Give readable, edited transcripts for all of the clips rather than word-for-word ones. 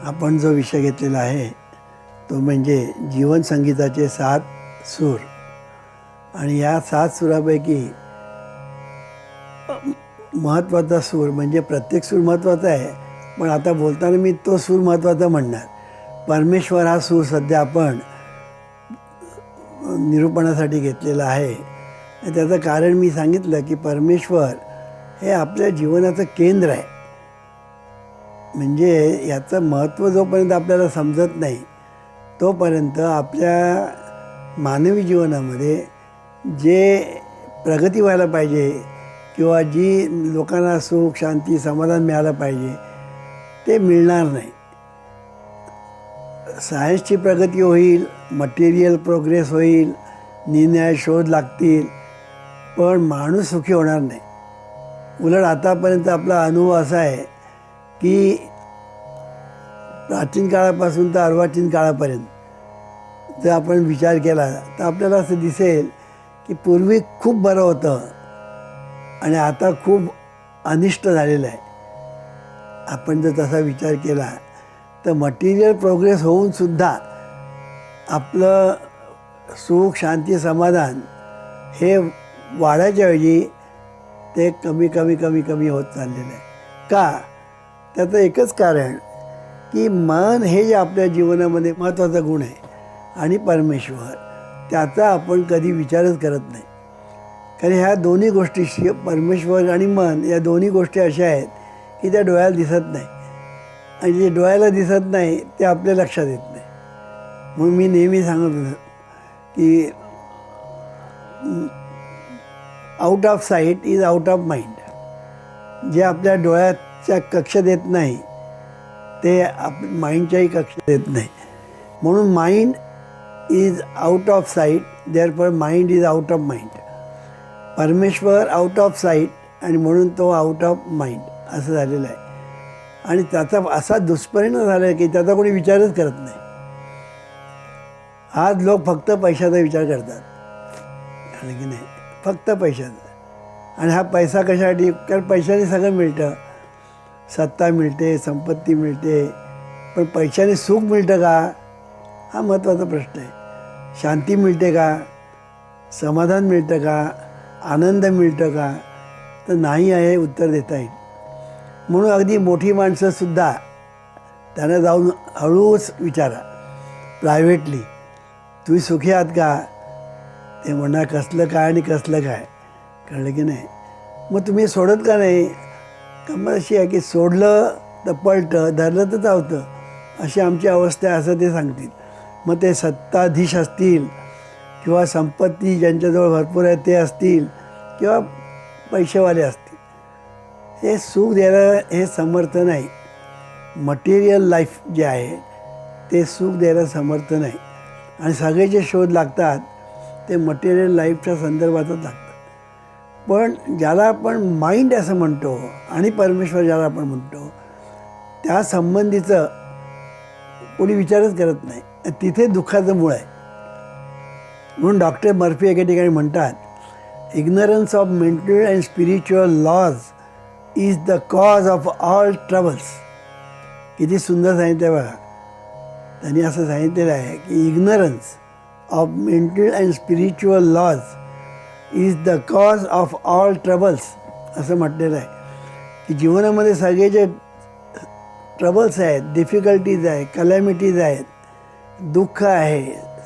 आपण जो विषय घेतलेला आहे तो म्हणजे जीवन संगीताचे 7 सूर. आणि या 7 सुरापैकी महत्त्वाचा सूर म्हणजे प्रत्येक सूर महत्त्वाचा आहे, पण आता बोलताना मी तो सूर महत्त्वाचा म्हणणार. परमेश्वर हा सूर सध्या आपण निरूपणासाठी घेतलेला आहे. त्याचं कारण मी सांगितलं की परमेश्वर हे आपल्या जीवनाचं केंद्र आहे. म्हणजे याचं महत्त्व जोपर्यंत आपल्याला समजत नाही तोपर्यंत आपल्या मानवी जीवनामध्ये जे प्रगती व्हायला पाहिजे किंवा जी लोकांना सुख शांती समाधान मिळालं पाहिजे ते मिळणार नाही. सायन्सची प्रगती होईल, मटेरियल प्रोग्रेस होईल, निर्णय शोध लागतील, पण माणूस सुखी होणार नाही. उलट आतापर्यंत आपला अनुभव असा आहे की प्राचीन काळापासून तर अर्वाचीन काळापर्यंत जर आपण विचार केला तर आपल्याला असं दिसेल की पूर्वी खूप बरं होतं आणि आता खूप अनिष्ट झालेलं आहे. आपण जर तसा विचार केला तर मटेरियल प्रोग्रेस होऊनसुद्धा आपलं सुख शांती समाधान हे वाढायच्या ऐवजी ते कमी कमी कमी कमी होत चाललेलं आहे. का? त्याचं एकच कारण की मन हे जे आपल्या जीवनामध्ये महत्त्वाचा गुण आहे आणि परमेश्वर त्याचा आपण कधी विचारच करत नाही. कारण ह्या दोन्ही गोष्टी परमेश्वर आणि मन या दोन्ही गोष्टी अशा आहेत की त्या डोळ्याला दिसत नाही आणि जे डोळ्याला दिसत नाही ते आपल्या लक्षात येत नाही. म्हणून मी नेहमी सांगत होतो की out of site is out of mind. जे आपल्या डोळ्याच्या कक्षेत येत नाही ते माइंडच्याही कक्षेत येत नाही. म्हणून mind is out of site, therefore mind is out of mind. परमेश्वर आउट ऑफ साईट आणि म्हणून तो आउट ऑफ माइंड असं झालेलं आहे. आणि त्याचा असा दुष्परिणाम झाला आहे की त्याचा कोणी विचारच करत नाही. आज लोक फक्त पैशाचा विचार करतात, आणि की नाही, फक्त पैशाचा. आणि हा पैसा कशासाठी? कारण पैशाने सगळं मिळतं. सत्ता मिळते, संपत्ती मिळते, पण पैशाने सुख मिळतं का? हा महत्त्वाचा प्रश्न आहे. शांती मिळते का? समाधान मिळतं का? आनंद मिळतं का? तर नाही आहे उत्तर देता येईल. म्हणून अगदी मोठी माणसंसुद्धा त्यांना जाऊन हळूच विचारा प्रायव्हेटली, तुम्ही सुखी आहात का? ते म्हणणार कसलं काय आणि कसलं काय. कळलं की नाही? मग तुम्ही सोडत का नाही? गंमत अशी आहे की सोडलं तर पळतं, धरलं तर चावतं, अशी आमची अवस्था आहे असं ते सांगतील. मग ते सत्ताधीश असतील किंवा संपत्ती ज्यांच्याजवळ भरपूर आहे ते असतील किंवा पैसेवाले असतील, हे सुख द्यायला हे समर्थ नाही. मटेरियल लाईफ जे आहे ते सुख द्यायला समर्थ नाही. आणि सगळे जे शोध लागतात ते मटेरियल लाईफच्या संदर्भातच लागतात. पण ज्याला आपण माइंड असं म्हणतो आणि परमेश्वर ज्याला आपण म्हणतो त्या संबंधीचं कोणी विचारच करत नाही. तिथे दुःखाचं मूळ आहे. म्हणून डॉक्टर मर्फी एके ठिकाणी म्हणतात, ignorance of mental and spiritual laws is the cause of all troubles. किती सुंदर सांगितलं बघा. त्यांनी असं सांगितलेलं आहे की ignorance of mental and spiritual laws is the cause of all troubles. असं म्हटलेलं आहे की जीवनामध्ये सगळे जे ट्रबल्स आहेत, डिफिकल्टीज आहे, कलॅमिटीज आहेत, दुःख आहे,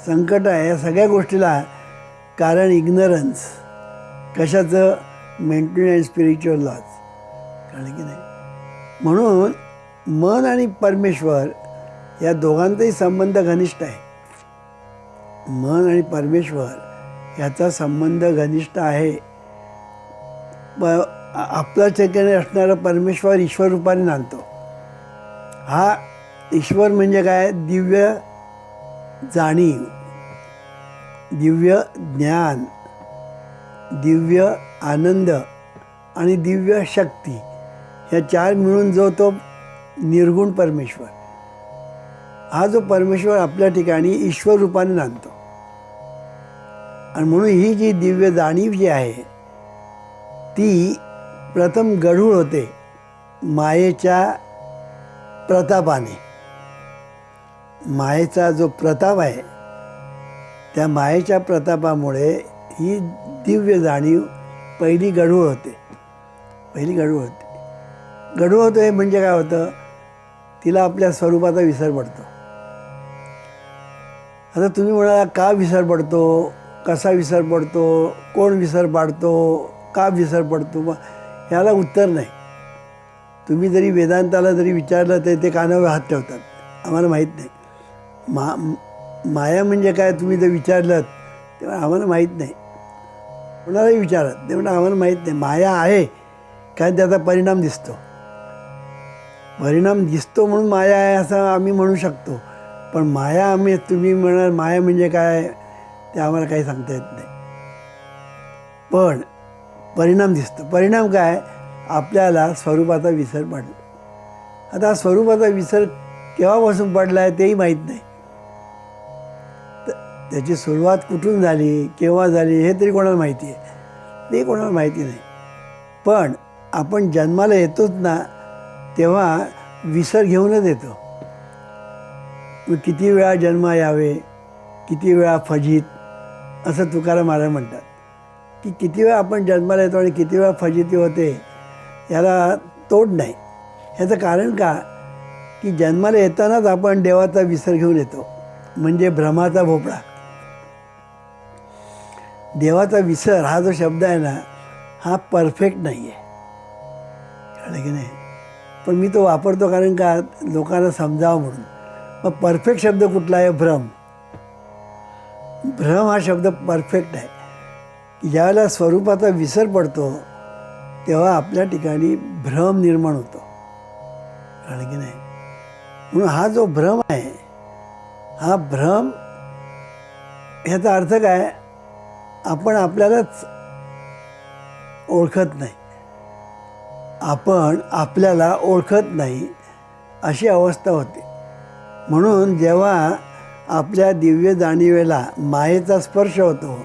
संकट आहे, या सगळ्या गोष्टीला कारण इग्नरन्स. कशाचं? Mental and spiritual laws. कळलं की नाही? म्हणून मन आणि परमेश्वर या दोघांचाही संबंध घनिष्ठ आहे. मन आणि परमेश्वर याचा संबंध घनिष्ठ आहे. आपल्या ठिकाणी असणारा परमेश्वर ईश्वर रूपाने नांदतो. हा ईश्वर म्हणजे काय? दिव्य जाणीव, दिव्य ज्ञान, दिव्य आनंद आणि दिव्य शक्ती, ह्या 4 मिळून जो तो निर्गुण परमेश्वर, हा जो परमेश्वर आपल्या ठिकाणी ईश्वर रूपाने नांदतो. आणि म्हणून ही जी दिव्य जाणीव जी आहे ती प्रथम गढूळ होते मायेच्या प्रतापाने. मायेचा जो प्रताप आहे त्या मायेच्या प्रतापामुळे ही दिव्य जाणीव पहिली गढूळ होते. गढूळ होते म्हणजे काय होतं, तिला आपल्या स्वरूपाचा विसर पडतो. आता तुम्ही म्हणाला का विसर पडतो, कसा विसर पडतो, कोण विसर पाडतो, का विसर पडतो, मग ह्याला उत्तर नाही. तुम्ही जरी वेदांताला जरी विचारलं तर ते कानावर हात ठेवतात, आम्हाला माहीत नाही. माया म्हणजे काय तुम्ही जर विचारलं तेव्हा आम्हाला माहीत नाही. कोणालाही विचारत ते म्हणा आम्हाला माहीत नाही. माया आहे कारण त्याचा परिणाम दिसतो म्हणून माया आहे असं आम्ही म्हणू शकतो. पण माया तुम्ही म्हणाल माया म्हणजे काय ते आम्हाला काही सांगता येत नाही. पण परिणाम दिसतो. परिणाम काय, आपल्याला स्वरूपाचा विसर पडला. आता स्वरूपाचा विसर केव्हापासून पडला आहे तेही माहीत नाही. त्याची सुरुवात कुठून झाली, केव्हा झाली हे तरी कोणाला माहिती आहे, ते कोणाला माहिती नाही. पण आपण जन्माला येतोच ना, तेव्हा विसर घेऊनच येतो. किती वेळा जन्म यावे, किती वेळा फजित, असं तुकाराम महाराज म्हणतात की किती वेळा आपण जन्माला येतो आणि किती वेळा फजिती होते याला तोड नाही. ह्याचं कारण का, की जन्माला येतानाच आपण देवाचा विसर घेऊन येतो, म्हणजे भ्रमाचा भोपळा. देवाचा विसर हा जो शब्द आहे ना, हा परफेक्ट नाही आहे, कळलं की नाही. पण मी तो वापरतो कारण का, लोकांना समजावं म्हणून. मग परफेक्ट शब्द कुठला आहे, भ्रम हा शब्द परफेक्ट आहे. की ज्यावेळेला स्वरूपाचा विसर पडतो तेव्हा आपल्या ठिकाणी भ्रम निर्माण होतो, कळलं की नाही. म्हणून हा जो भ्रम आहे, हा भ्रम ह्याचा अर्थ काय, आपण आपल्यालाच ओळखत नाही, आपण आपल्याला ओळखत नाही अशी अवस्था होते. म्हणून जेव्हा आपल्या दिव्य जाणीवेला मायेचा स्पर्श होतो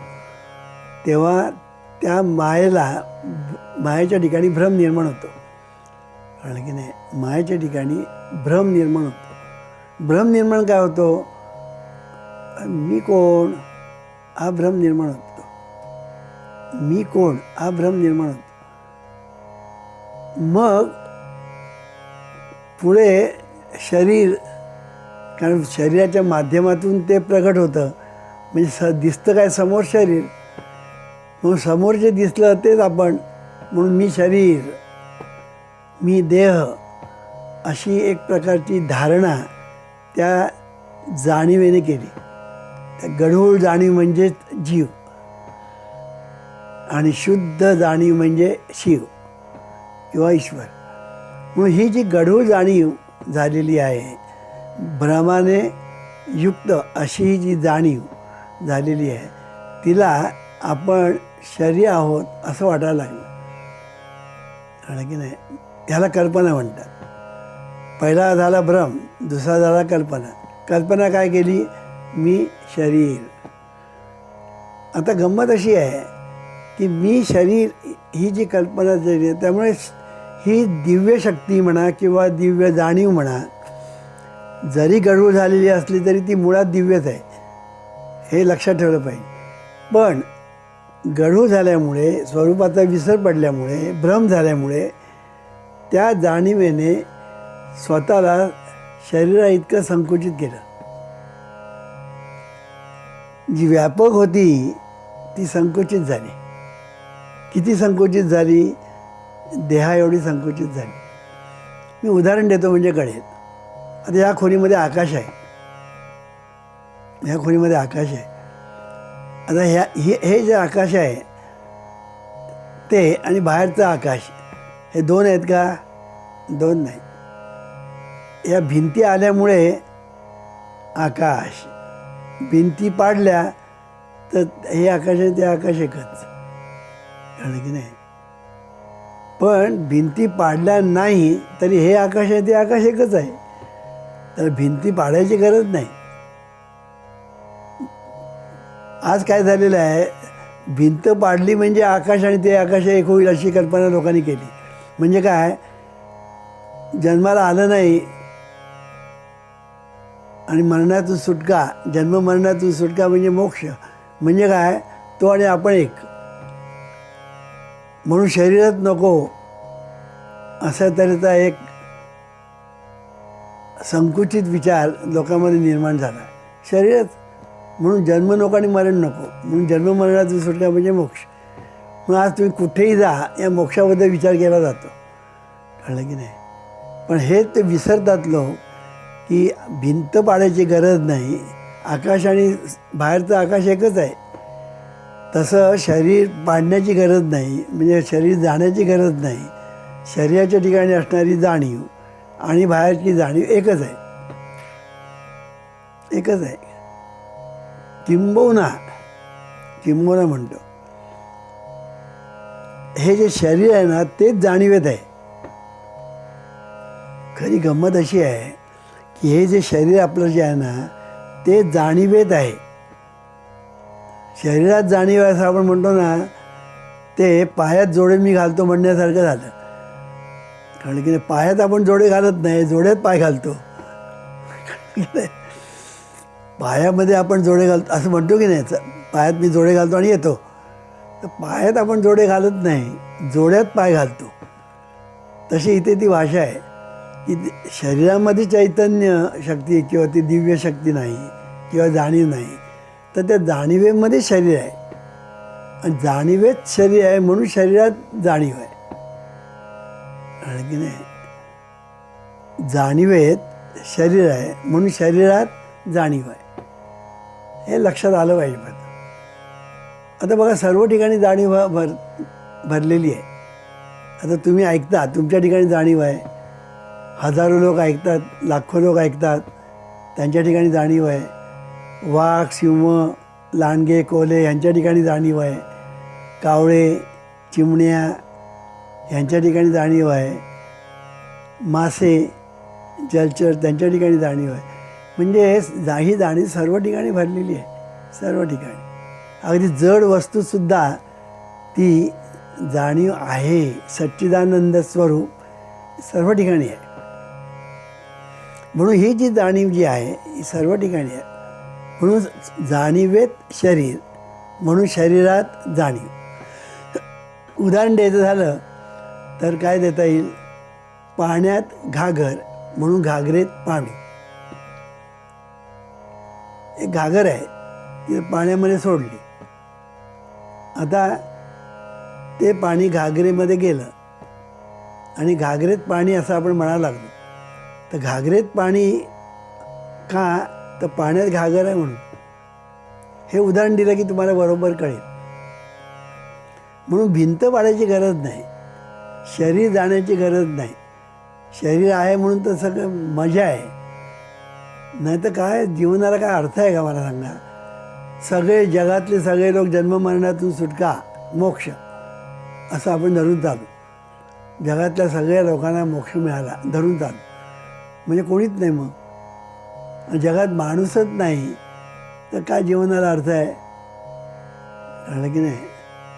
तेव्हा त्या मायेच्या ठिकाणी भ्रम निर्माण होतो, कळलं की नाही. मायेच्या ठिकाणी भ्रम निर्माण होतो. भ्रम निर्माण काय होतो, मी कोण हा भ्रम निर्माण होतो. मी कोण हा भ्रम निर्माण होतो. मग पुढे शरीर, कारण शरीराच्या माध्यमातून ते प्रगट होतं, म्हणजे दिसतं काय, समोर शरीर, मग समोर जे दिसलं तेच आपण. म्हणून मी शरीर, मी देह, अशी एक प्रकारची धारणा त्या जाणीवेने केली. त्या गढूळ जाणीव म्हणजे जीव आणि शुद्ध जाणीव म्हणजे शिव किंवा ईश्वर. म्हणून ही जी गढूळ जाणीव झालेली आहे, भ्रमाने युक्त अशी ही जी जाणीव झालेली आहे, तिला आपण शरीर आहोत असं वाटायला लागलं, कळलं की नाही. ह्याला कल्पना म्हणतात. पहिला झाला भ्रम, दुसरा झाला कल्पना. कल्पना काय केली, मी शरीर. आता गंमत अशी आहे की मी शरीर ही जी कल्पना झाली आहे, त्यामुळे ही दिव्य शक्ती म्हणा किंवा दिव्य जाणीव म्हणा, जरी गढूळ झालेली असली तरी ती मुळात दिव्यच आहे, हे लक्षात ठेवलं पाहिजे. पण गढूळ झाल्यामुळे, स्वरूपाचा विसर पडल्यामुळे, भ्रम झाल्यामुळे त्या जाणीवेने स्वतःला शरीरा इतकं संकुचित केलं. जी व्यापक होती ती संकुचित झाली. किती संकुचित झाली, देहा एवढी संकुचित झाली. मी उदाहरण देतो म्हणजे कळेल. आता या खोलीमध्ये आकाश आहे, ह्या खोलीमध्ये आकाश आहे. आता हे जे आकाश आहे ते आणि बाहेरचं आकाश, हे दोन आहेत का, दोन नाही. या भिंती आल्यामुळे आकाश, भिंती पाडल्या तर हे आकाश आहे ते आकाश एकच, कळलं की नाही. पण भिंती पाडल्या नाही तरी हे आकाश आहे ते आकाश एकच आहे. तर भिंती पाडायची गरज नाही. आज काय झालेलं आहे, भिंत पाडली म्हणजे आकाश आणि ते आकाश एक होईल अशी कल्पना लोकांनी केली. म्हणजे काय, जन्माला आलं नाही आणि मरणातून सुटका, जन्ममरणातून सुटका म्हणजे मोक्ष. म्हणजे काय, तो आणि आपण एक. म्हणून शरीरच नको असा तऱ्हेचा एक संकुचित विचार लोकांमध्ये निर्माण झाला. शरीरच म्हणून जन्म नको आणि मरण नको, म्हणून जन्ममरणातून सुटका म्हणजे मोक्ष. म्हणून आज तुम्ही कुठेही जा, या मोक्षाबद्दल विचार केला जातो. कळलं की नाही? पण हे ते विसरतात लोक की भिंत पाडायची गरज नाही, आकाश आणि बाहेरचं आकाश एकच आहे. तसं शरीर पाडण्याची गरज नाही, म्हणजे शरीर जाण्याची गरज नाही. शरीराच्या ठिकाणी असणारी जाणीव आणि बाहेरची जाणीव एकच आहे, एकच आहे. किंबहुना म्हणतो, हे जे शरीर आहे ना तेच जाणीवेत आहे. खरी गंमत अशी आहे की हे जे शरीर आपलं जे आहे ना ते जाणीवेत आहे. शरीरात जाणीव आहे असं आपण म्हणतो ना, ते पायात जोडे मी घालतो म्हणण्यासारखं झालं. कारण की पायात आपण जोडे घालत नाही, जोड्यात पाय घालतो. पायामध्ये आपण जोडे घालतो असं म्हणतो की नाही, पायात मी जोडे घालतो आणि येतो. तर पायात आपण जोडे घालत नाही, जोड्यात पाय घालतो. तशी इथे ती भाषा आहे की शरीरामध्ये चैतन्य शक्ती किंवा ती दिव्य शक्ती नाही किंवा जाणीव नाही, तर त्या जाणीवेमध्ये शरीर आहे. आणि जाणीवेत शरीर आहे म्हणून शरीरात जाणीव आहे. की नाही, जाणीवेत शरीर आहे म्हणून शरीरात जाणीव आहे. हे लक्षात आलं पाहिजे. आता बघा, सर्व ठिकाणी जाणीव भरलेली आहे. आता तुम्ही ऐकता, तुमच्या ठिकाणी जाणीव आहे. हजारो लोक ऐकतात, लाखो लोक ऐकतात, त्यांच्या ठिकाणी जाणीव आहे. वाघ, सिंह, लांडगे, कोल्हे यांच्या ठिकाणी जाणीव आहे. कावळे, चिमण्या यांच्या ठिकाणी जाणीव आहे. मासे, जलचर त्यांच्या ठिकाणी जाणीव आहे. म्हणजे ही जाणीव सर्व ठिकाणी भरलेली आहे, सर्व ठिकाणी. अगदी जड वस्तूसुद्धा ती जाणीव आहे. सच्चिदानंद स्वरूप सर्व ठिकाणी आहे. म्हणून ही जी जाणीव जी आहे ही सर्व ठिकाणी आहे. म्हणून जाणीवेत शरीर म्हणून शरीरात जाणीव. उदाहरण द्यायचं झालं तर काय देता येईल, पाण्यात घागर म्हणून घागरेत पाणी. एक घागर आहे, ती पाण्यामध्ये सोडली. आता ते पाणी घागरेमध्ये गेलं आणि घागरेत पाणी असं आपण म्हणायला लागलो. तर घागरेत पाणी का, तर पाण्यात घागर आहे म्हणून. हे उदाहरण दिलं की तुम्हाला बरोबर कळेल. म्हणून भिंत पाडायची गरज नाही, शरीर जाण्याची गरज नाही. शरीर आहे म्हणून तर सगळं मजा आहे. नाही तर काय, जीवनाला काय अर्थ आहे का मला सांगा. सगळे जगातले सगळे लोक जन्ममरणातून सुटका मोक्ष असं आपण धरून चालू. जगातल्या सगळ्या लोकांना मोक्ष मिळाला धरून चालू, म्हणजे कोणीच नाही. मग जगात माणूसच नाही तर काय जीवनाला अर्थ आहे. कळलं की नाही,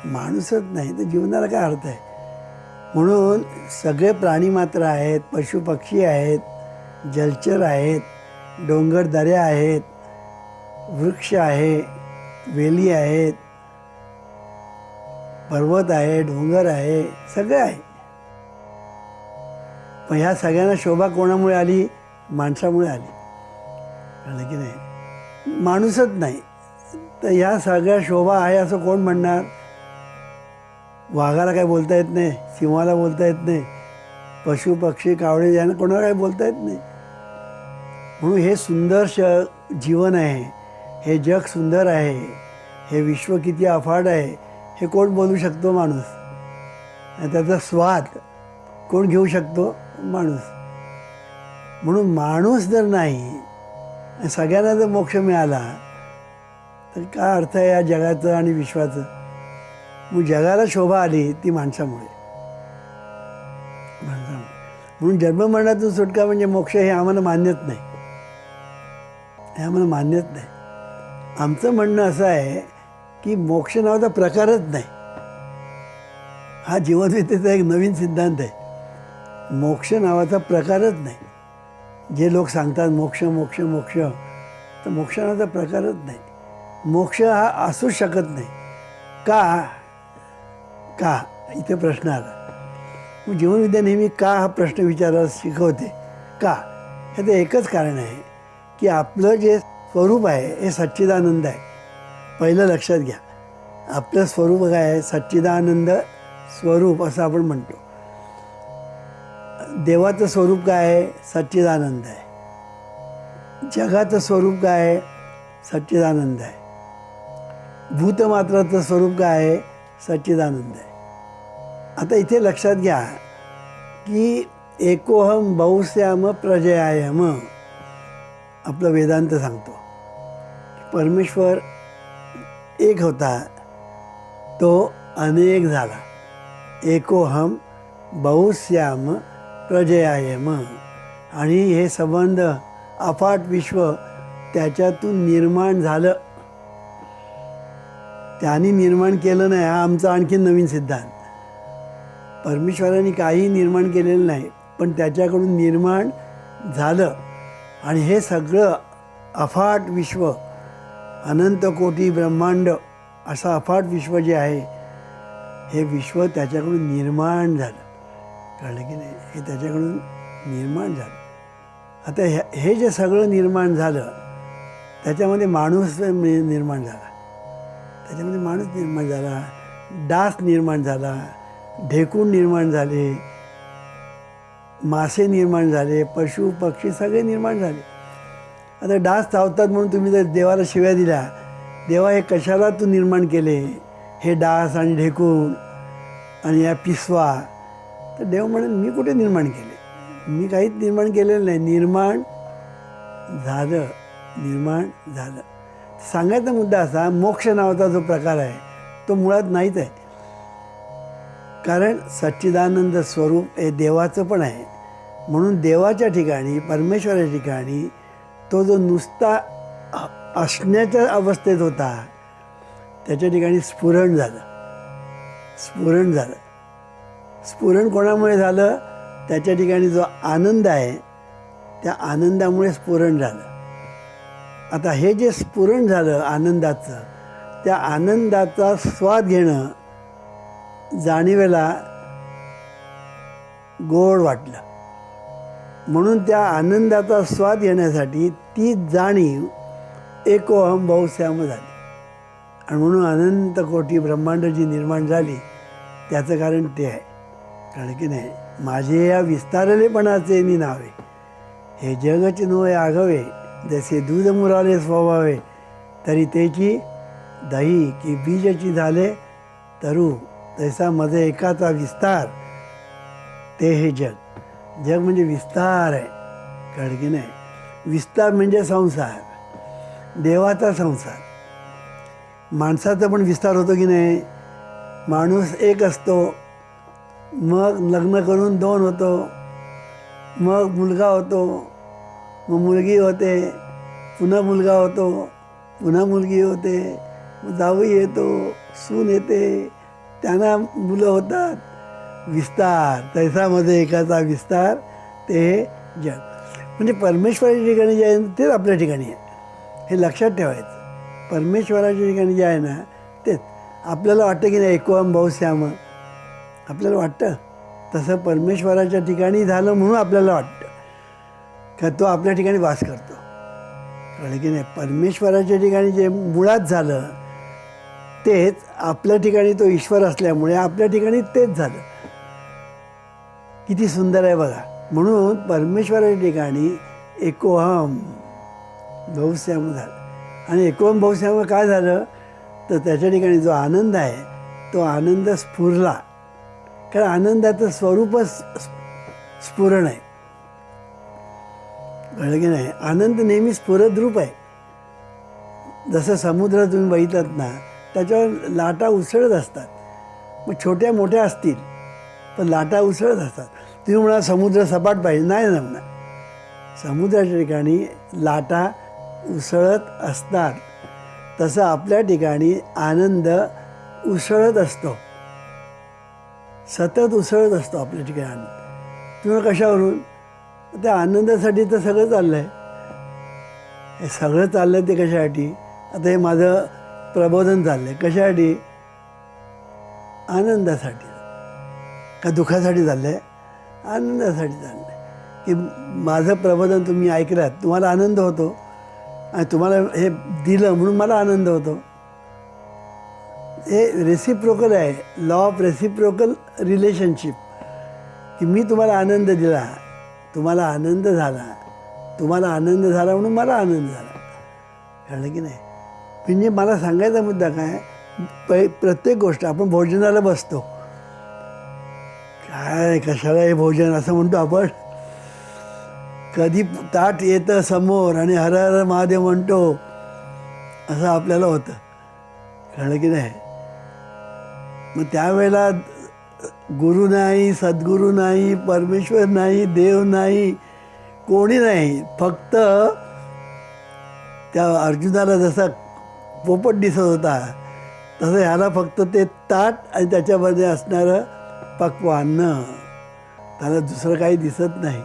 माणूसच नाही तर जीवनाला काय अर्थ आहे. म्हणून सगळे प्राणी मात्र आहेत, पशुपक्षी आहेत, जलचर आहेत, डोंगर दऱ्या आहेत, वृक्ष आहे, वेली आहेत, पर्वत आहे, डोंगर आहे, सगळं आहे. पण ह्या सगळ्यांना शोभा कोणामुळे आली, माणसामुळे आली. कळलं की नाही, माणूसच नाही तर ह्या सगळ्या शोभा आहे असं कोण म्हणणार. वाघाला काय बोलता येत नाही, सिंहाला बोलता येत नाही, पशु पक्षी कावळे यांना कोणाला काय बोलता येत नाही. म्हणून हे सुंदर जीवन आहे, हे जग सुंदर आहे, हे विश्व किती अफाट आहे हे कोण बोलू शकतो, माणूस. आणि त्याचा स्वाद कोण घेऊ शकतो, माणूस. म्हणून माणूस जर नाही, सगळ्यांना जर मोक्ष मिळाला तर काय अर्थ आहे या जगाचं आणि विश्वाचं. मग जगाला शोभा आली ती माणसामुळे. म्हणून जन्ममरणातून सुटका म्हणजे मोक्ष हे आम्हाला मान्यच नाही, हे आम्हाला मान्यच नाही. आमचं म्हणणं असं आहे की मोक्ष नावाचा प्रकारच नाही. हा जीवनविद्येचा एक नवीन सिद्धांत आहे. मोक्ष नावाचा प्रकारच नाही. जे लोक सांगतात मोक्ष मोक्ष मोक्ष, तर मोक्ष नावाचा प्रकारच नाही. मोक्ष हा असूच शकत नाही. का का इथे प्रश्न आला. मग जीवनविद्या नेहमी का हा प्रश्न विचारायला शिकवते. का ह्याचं एकच कारण आहे की आपलं जे स्वरूप आहे हे सच्चिदानंद आहे. पहिलं लक्षात घ्या, आपलं स्वरूप काय आहे? सच्चिदानंद स्वरूप असं आपण म्हणतो. देवाचं स्वरूप काय आहे? सच्चिदानंद आहे. जगाचं स्वरूप काय आहे? सच्चिदानंद आहे. भूतमात्राचं स्वरूप काय आहे? सच्चिदानंद आहे. आता इथे लक्षात घ्या की एकोहम बहुश्याम प्रजयायम आपलं वेदांत सांगतो. परमेश्वर एक होता, तो अनेक झाला. एकोहम बहुश्याम प्रजयायम. आणि हे संबंध अफाट विश्व त्याच्यातून निर्माण झालं. त्यांनी निर्माण केलं नाही, हा आमचा आणखी नवीन सिद्धांत. परमेश्वराने काही निर्माण केलेलं नाही, पण त्याच्याकडून निर्माण झालं. आणि हे सगळं अफाट विश्व, अनंत कोटी ब्रह्मांड असं अफाट विश्व जे आहे, हे विश्व त्याच्याकडून निर्माण झालं. कळलं की नाही? हे त्याच्याकडून निर्माण झालं. आता हे जे सगळं निर्माण झालं त्याच्यामध्ये माणूस निर्माण झाला. त्याच्यामध्ये माणूस निर्माण झाला, डास निर्माण झाला, ढेकूण निर्माण झाले, मासे निर्माण झाले, पशु पक्षी सगळे निर्माण झाले. आता डास चावतात म्हणून तुम्ही जर देवाला शिव्या दिल्या, देवा हे कशाला तू निर्माण केले, हे डास आणि ढेकूण आणि या पिसवा, तर देव म्हणेल मी कुठे निर्माण केले, मी काहीच निर्माण केलेलं नाही. निर्माण झालं, निर्माण झालं. सांगायचा मुद्दा असा, मोक्ष नावाचा जो प्रकार आहे तो मुळात नाहीच आहे. कारण सच्चिदानंद स्वरूप हे देवाचं पण आहे. म्हणून देवाच्या ठिकाणी, परमेश्वराच्या ठिकाणी तो जो नुसता असण्याच्या अवस्थेत होता, त्याच्या ठिकाणी स्फुरण झालं. स्फुरण झालं. स्फुरण कोणामुळे झालं? त्याच्या ठिकाणी जो आनंद आहे त्या आनंदामुळे स्फुरण झालं. आता हे जे स्फुरण झालं आनंदाचं, त्या आनंदाचा स्वाद घेणं जाणीवेला गोड वाटलं. म्हणून त्या आनंदाचा स्वाद घेण्यासाठी ती जाणीव एकोहम बहुश्याम झाली. आणि म्हणून अनंत कोटी ब्रह्मांड जी निर्माण झाली त्याचं कारण ते आहे. कारण की नाही, माझे या विस्तारलेपणाचे नि नावे, हे जगच नोय आघवे, जसे दूध मुराले स्वभावे, तरी त्याची दही की बीजची झाले तरू, तैसा मध्ये एकाचा विस्तार, ते हे जग. जग म्हणजे विस्तार आहे. कळलं की नाही? विस्तार म्हणजे संसार, देवाचा संसार. माणसाचा पण विस्तार होतो की नाही? माणूस एक असतो, मग लग्न करून 2 होतो, मग मुलगा होतो, मग मुलगी होते, पुन्हा मुलगा होतो, पुन्हा मुलगी होते, मग जावई येतो, सून येते, त्यांना मुलं होतात. विस्तार, तैसामध्ये एकाचा विस्तार, ते जग. म्हणजे परमेश्वराच्या ठिकाणी जे आहे तेच आपल्या ठिकाणी आहे, हे लक्षात ठेवायचं. परमेश्वराच्या ठिकाणी जे आहे ना तेच. आपल्याला वाटतं की नाही एकोहम बहुश्याम, आपल्याला वाटतं तसं परमेश्वराच्या ठिकाणी झालं म्हणून आपल्याला वाटतं का तो आपल्या ठिकाणी वास करतो. कळलं की नाही? परमेश्वराच्या ठिकाणी जे मुळात झालं तेच आपल्या ठिकाणी तो ईश्वर असल्यामुळे आपल्या ठिकाणी तेच झालं. किती सुंदर आहे बघा. म्हणून परमेश्वराच्या ठिकाणी एकोहम बहुश्याम झालं. आणि एकोहम बहुश्याम काय झालं तर त्याच्या ठिकाणी जो आनंद आहे तो आनंद स्फुरला. कारण आनंदाचं स्वरूपच स्फुरण आहे. कळलं की नाही? आनंद नेहमी स्फुरद रूप आहे. जसं समुद्र तुम्ही बघितलात ना, त्याच्यावर लाटा उसळत असतात. मग छोट्या मोठ्या असतील पण लाटा उसळत असतात. तुम्ही म्हणा समुद्र सपाट पाहिजे, नाही जमणार. समुद्राच्या ठिकाणी लाटा उसळत असतात. तसं आपल्या ठिकाणी आनंद उसळत असतो, सतत उसळत असतो आपल्या ठिकाणी. तुम्ही कशावरून? त्या आनंदासाठी तर सगळं चाललं आहे. हे सगळं चाललं आहे ते कशासाठी? आता हे माझं प्रबोधन चाललं आहे कशासाठी? आनंदासाठी. का दुःखासाठी चाललं आहे? आनंदासाठी चाललं आहे. की माझं प्रबोधन तुम्ही ऐकलात, तुम्हाला आनंद होतो आणि तुम्हाला हे दिलं म्हणून मला आनंद होतो. हे रेसिप्रोकल आहे, लॉ ऑफ रेसिप्रोकल रिलेशनशिप. की मी तुम्हाला आनंद दिला, तुम्हाला आनंद झाला, तुम्हाला आनंद झाला म्हणून मला आनंद झाला. कळलं की नाही? म्हणजे मला सांगायचा मुद्दा काय, प्रत्येक गोष्ट आपण भोजनाला बसतो, काय कशाला हे भोजन असं म्हणतो आपण. कधी ताट येतं समोर आणि हर हर महादेव म्हणतो असं आपल्याला होतं. कळलं की नाही? मग त्यावेळेला गुरु नाही, सद्गुरू नाही, परमेश्वर नाही, देव नाही, कोणी नाही. फक्त त्या अर्जुनाला जसा पोपट दिसत होता तसं ह्याला फक्त ते ताट आणि त्याच्यामध्ये असणारं पक्व अन्न, त्याला दुसरं काही दिसत नाही.